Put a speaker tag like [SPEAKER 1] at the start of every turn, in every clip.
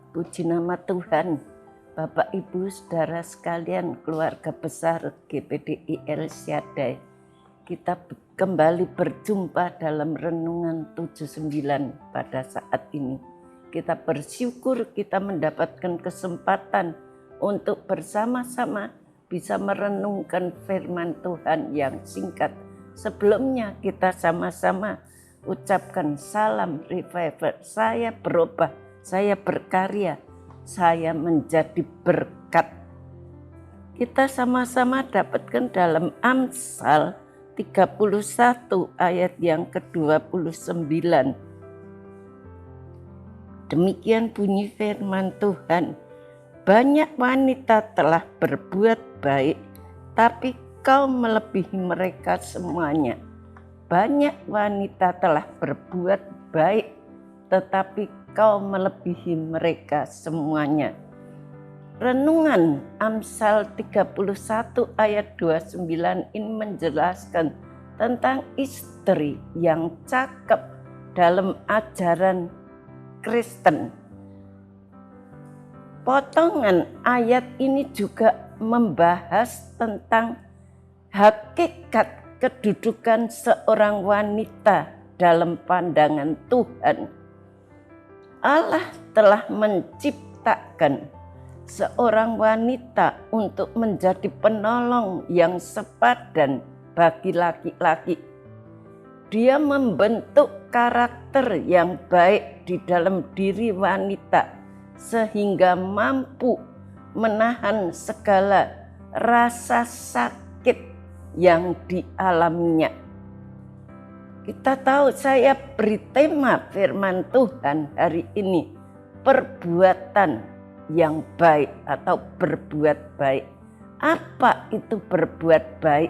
[SPEAKER 1] Puji nama Tuhan, Bapak Ibu Saudara sekalian, keluarga besar GPDI El Shaddai. Kita kembali berjumpa dalam Renungan 79 pada saat ini. Kita bersyukur kita mendapatkan kesempatan untuk bersama-sama bisa merenungkan firman Tuhan yang singkat. Sebelumnya kita sama-sama ucapkan salam revival. Saya berubah, saya berkarya, saya menjadi berkat. Kita sama-sama dapatkan dalam Amsal 31 ayat yang ke-29. Demikian bunyi firman Tuhan. Banyak wanita telah berbuat baik, tapi kau melebihi mereka semuanya. Banyak wanita telah berbuat baik, tetapi kau melebihi mereka semuanya. Renungan Amsal 31 ayat 29 ini menjelaskan tentang istri yang cakep dalam ajaran Kristen. Potongan ayat ini juga membahas tentang hakikat kedudukan seorang wanita dalam pandangan Tuhan. Allah telah menciptakan seorang wanita untuk menjadi penolong yang sepadan bagi laki-laki. Dia membentuk karakter yang baik di dalam diri wanita sehingga mampu menahan segala rasa sakit yang dialaminya. Kita tahu saya beri tema firman Tuhan hari ini, perbuatan yang baik atau berbuat baik. Apa itu berbuat baik?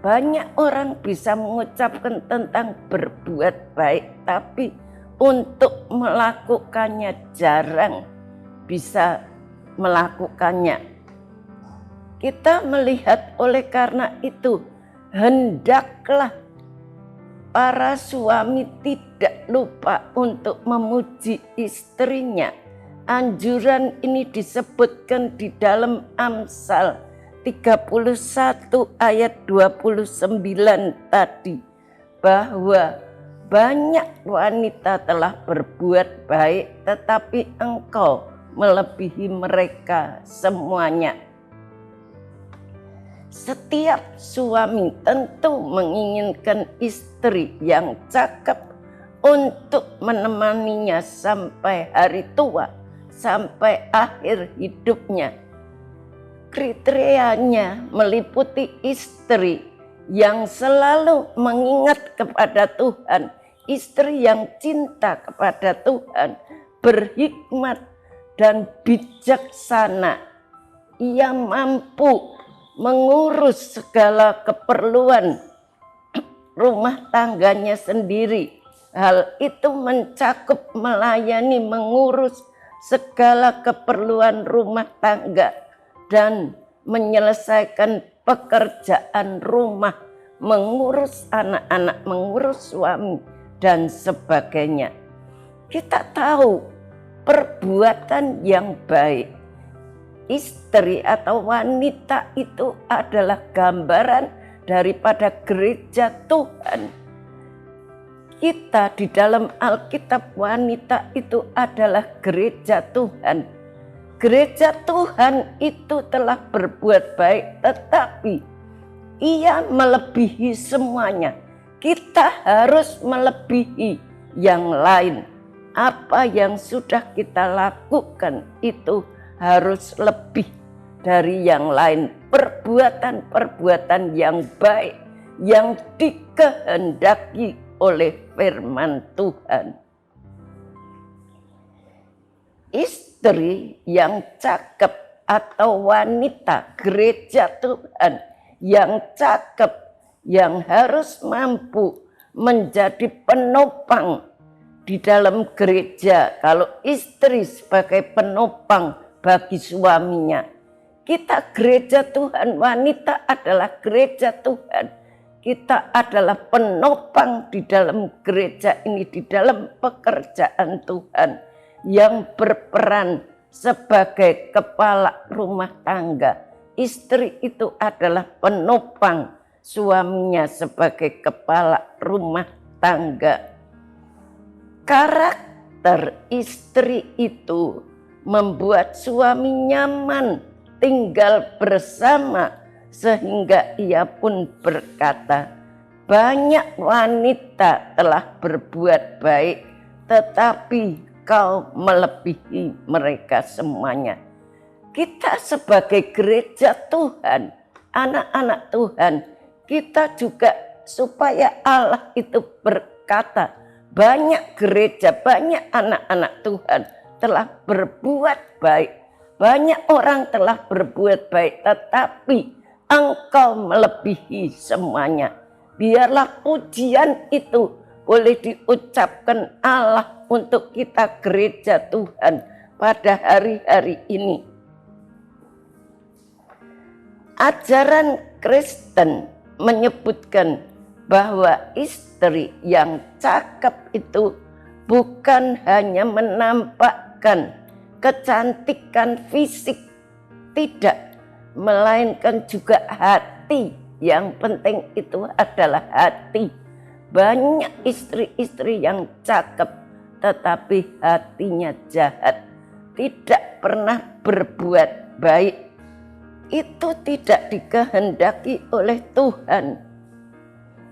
[SPEAKER 1] Banyak orang bisa mengucapkan tentang berbuat baik, tapi untuk melakukannya jarang bisa melakukannya. Kita melihat oleh karena itu, hendaklah para suami tidak lupa untuk memuji istrinya. Anjuran ini disebutkan di dalam Amsal 31 ayat 29 tadi, bahwa banyak wanita telah berbuat baik, tetapi engkau melebihi mereka semuanya. Setiap suami tentu menginginkan istri yang cakep untuk menemaninya sampai hari tua, sampai akhir hidupnya. Kriterianya meliputi istri yang selalu mengingat kepada Tuhan, istri yang cinta kepada Tuhan, berhikmat dan bijaksana. Ia mampu mengurus segala keperluan rumah tangganya sendiri. Hal itu mencakup melayani, mengurus segala keperluan rumah tangga dan menyelesaikan pekerjaan rumah, mengurus anak-anak, mengurus suami dan sebagainya. Kita tahu perbuatan yang baik, istri atau wanita itu adalah gambaran daripada gereja Tuhan. Kita di dalam Alkitab, wanita itu adalah gereja Tuhan. Gereja Tuhan itu telah berbuat baik, tetapi ia melebihi semuanya. Kita harus melebihi yang lain. Apa yang sudah kita lakukan itu harus lebih dari yang lain. Perbuatan-perbuatan yang baik yang dikehendaki oleh firman Tuhan. Istri yang cakep atau wanita gereja Tuhan yang cakep, yang harus mampu menjadi penopang di dalam gereja. Kalau istri sebagai penopang bagi suaminya, kita gereja Tuhan, wanita adalah gereja Tuhan. Kita adalah penopang di dalam gereja ini, di dalam pekerjaan Tuhan, yang berperan sebagai kepala rumah tangga. Istri itu adalah penopang suaminya sebagai kepala rumah tangga. Karakter istri itu membuat suami nyaman tinggal bersama, sehingga ia pun berkata, banyak wanita telah berbuat baik, tetapi kau melebihi mereka semuanya. Kita sebagai gereja Tuhan, anak-anak Tuhan, kita juga supaya Allah itu berkata, banyak gereja, banyak anak-anak Tuhan telah berbuat baik. Banyak orang telah berbuat baik, tetapi engkau melebihi semuanya. Biarlah pujian itu boleh diucapkan Allah untuk kita gereja Tuhan pada hari-hari ini. Ajaran Kristen menyebutkan bahwa istri yang cakep itu bukan hanya menampakkan kecantikan fisik, tidak, melainkan juga hati. Yang penting itu adalah hati. Banyak istri-istri yang cakep tetapi hatinya jahat, tidak pernah berbuat baik. Itu tidak dikehendaki oleh Tuhan.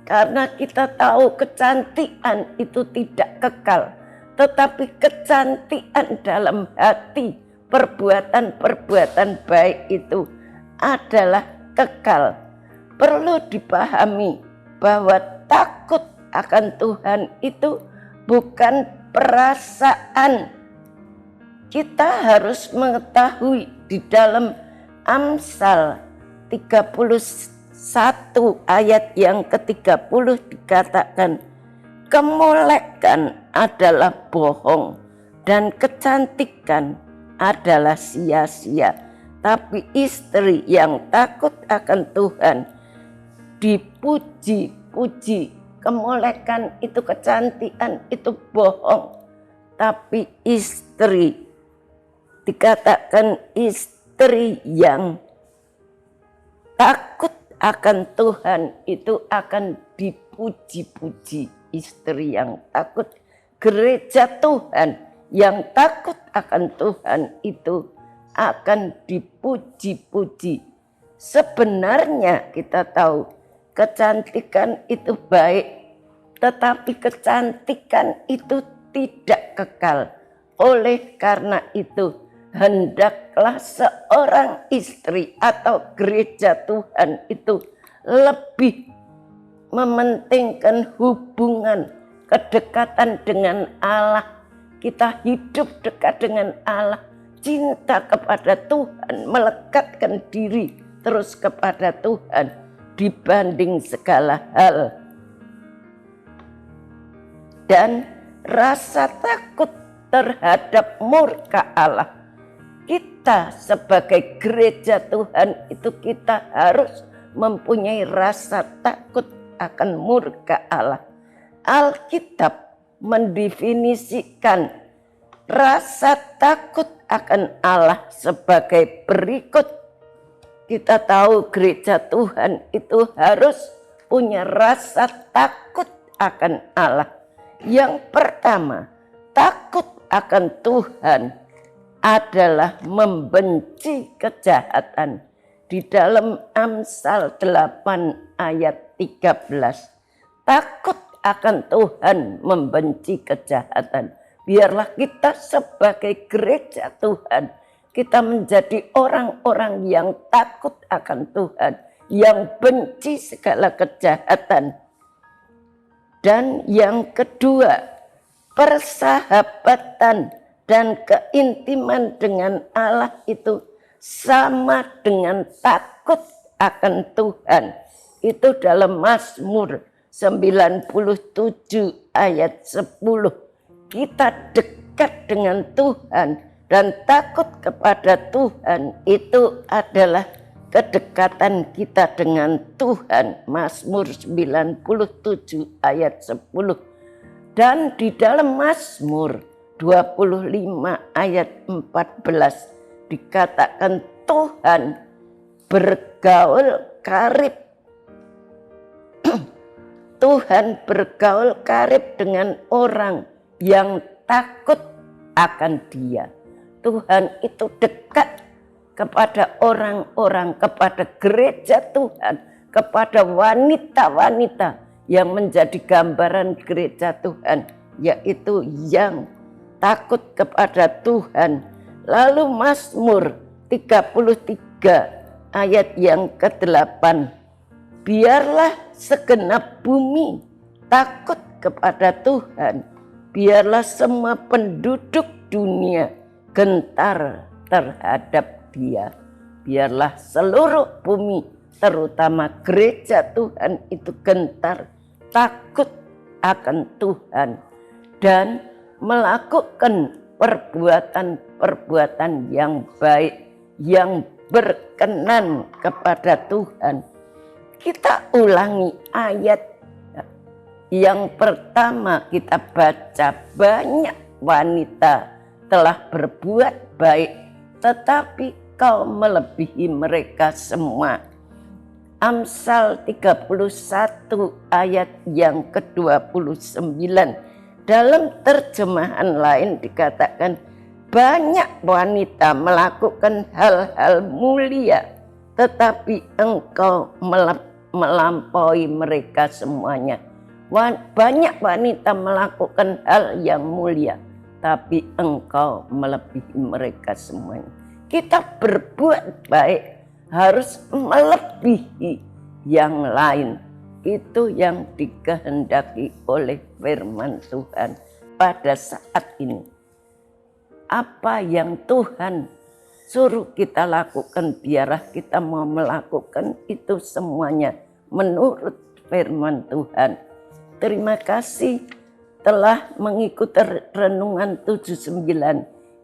[SPEAKER 1] Karena kita tahu kecantikan itu tidak kekal, tetapi kecantikan dalam hati, perbuatan-perbuatan baik itu adalah kekal. Perlu dipahami bahwa takut akan Tuhan itu bukan perasaan. Kita harus mengetahui di dalam Amsal 31 ayat yang ke-30 dikatakan, kemolekan adalah bohong dan kecantikan adalah sia-sia. Tapi istri yang takut akan Tuhan dipuji-puji. Kemolekan itu, kecantikan itu bohong. Tapi istri, dikatakan istri yang takut akan Tuhan itu akan dipuji-puji. Istri yang takut, gereja Tuhan yang takut akan Tuhan itu akan dipuji-puji. Sebenarnya kita tahu kecantikan itu baik, tetapi kecantikan itu tidak kekal. Oleh karena itu, hendaklah seorang istri atau gereja Tuhan itu lebih mementingkan hubungan, kedekatan dengan Allah. Kita hidup dekat dengan Allah, cinta kepada Tuhan, melekatkan diri terus kepada Tuhan dibanding segala hal. Dan rasa takut terhadap murka Allah. Kita sebagai gereja Tuhan itu kita harus mempunyai rasa takut akan murka Allah. Alkitab mendefinisikan rasa takut akan Allah sebagai berikut. Kita tahu gereja Tuhan itu harus punya rasa takut akan Allah. Yang pertama, takut akan Tuhan adalah membenci kejahatan. Di dalam Amsal 8 ayat 13. Takut akan Tuhan, membenci kejahatan. Biarlah kita sebagai gereja Tuhan, kita menjadi orang-orang yang takut akan Tuhan, yang benci segala kejahatan. Dan yang kedua, persahabatan dan keintiman dengan Allah itu sama dengan takut akan Tuhan. Itu dalam Mazmur 97 ayat 10. Kita dekat dengan Tuhan dan takut kepada Tuhan, itu adalah kedekatan kita dengan Tuhan. Mazmur 97 ayat 10. Dan di dalam Mazmur 25 ayat 14 dikatakan Tuhan bergaul karib. Tuhan bergaul karib dengan orang yang takut akan Dia. Tuhan itu dekat kepada orang-orang, kepada gereja Tuhan, kepada wanita-wanita yang menjadi gambaran gereja Tuhan, yaitu yang takut kepada Tuhan. Lalu Mazmur 33 ayat yang ke-8. Biarlah segenap bumi takut kepada Tuhan. Biarlah semua penduduk dunia gentar terhadap Dia. Biarlah seluruh bumi, terutama gereja Tuhan itu gentar, takut akan Tuhan. Dan melakukan perbuatan-perbuatan yang baik, yang berkenan kepada Tuhan. Kita ulangi ayat yang pertama kita baca, banyak wanita telah berbuat baik, tetapi kau melebihi mereka semua. Amsal 31 ayat yang ke-29. Dalam terjemahan lain dikatakan, banyak wanita melakukan hal-hal mulia, tetapi engkau melampaui mereka semuanya. Banyak wanita melakukan hal yang mulia, tapi engkau melebihi mereka semuanya. Kita berbuat baik harus melebihi yang lain. Itu yang dikehendaki oleh firman Tuhan pada saat ini. Apa yang Tuhan suruh kita lakukan, biarlah kita mau melakukan itu semuanya menurut firman Tuhan. Terima kasih telah mengikuti renungan 79.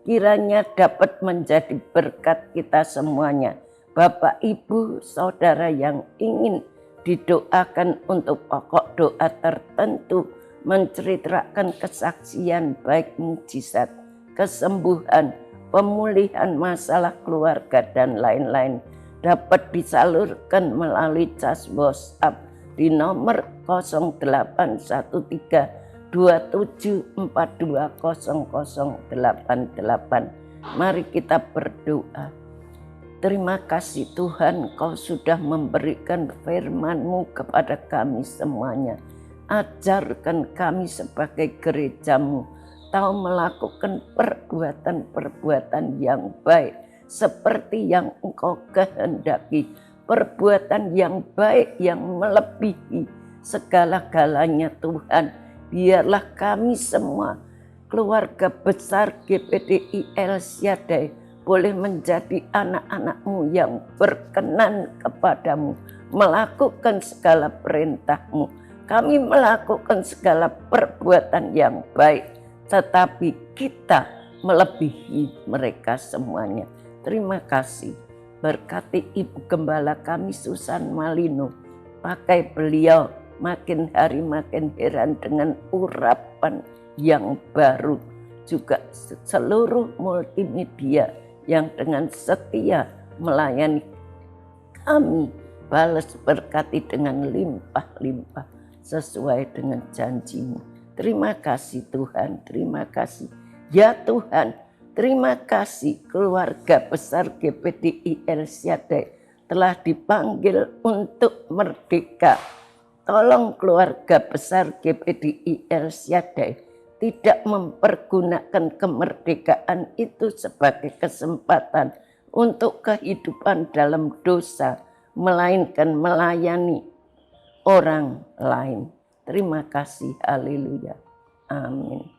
[SPEAKER 1] Kiranya dapat menjadi berkat kita semuanya. Bapak, Ibu, Saudara yang ingin didoakan untuk pokok doa tertentu, menceritakan kesaksian baik mujizat, kesembuhan, pemulihan masalah keluarga dan lain-lain, dapat disalurkan melalui cas WhatsApp di nomor 081327420088. Mari kita berdoa. Terima kasih Tuhan, Kau sudah memberikan firman-Mu kepada kami semuanya. Ajarkan kami sebagai gereja-Mu tahu melakukan perbuatan-perbuatan yang baik seperti yang Engkau kehendaki. Perbuatan yang baik yang melebihi segala-galanya Tuhan. Biarlah kami semua, keluarga besar GPDI El Shaddai, boleh menjadi anak-anak-Mu yang berkenan kepadamu, melakukan segala perintah-Mu. Kami melakukan segala perbuatan yang baik, tetapi kita melebihi mereka semuanya. Terima kasih. Berkati Ibu Gembala kami Susan Malino. Pakai beliau makin hari makin heran dengan urapan yang baru. Juga seluruh multimedia yang dengan setia melayani kami, balas berkati dengan limpah-limpah sesuai dengan janji-Mu. Terima kasih Tuhan, terima kasih. Ya Tuhan, terima kasih keluarga besar GPDI El Shaddai telah dipanggil untuk merdeka. Tolong keluarga besar GPDI El Shaddai tidak mempergunakan kemerdekaan itu sebagai kesempatan untuk kehidupan dalam dosa, melainkan melayani orang lain. Terima kasih, haleluya. Amin.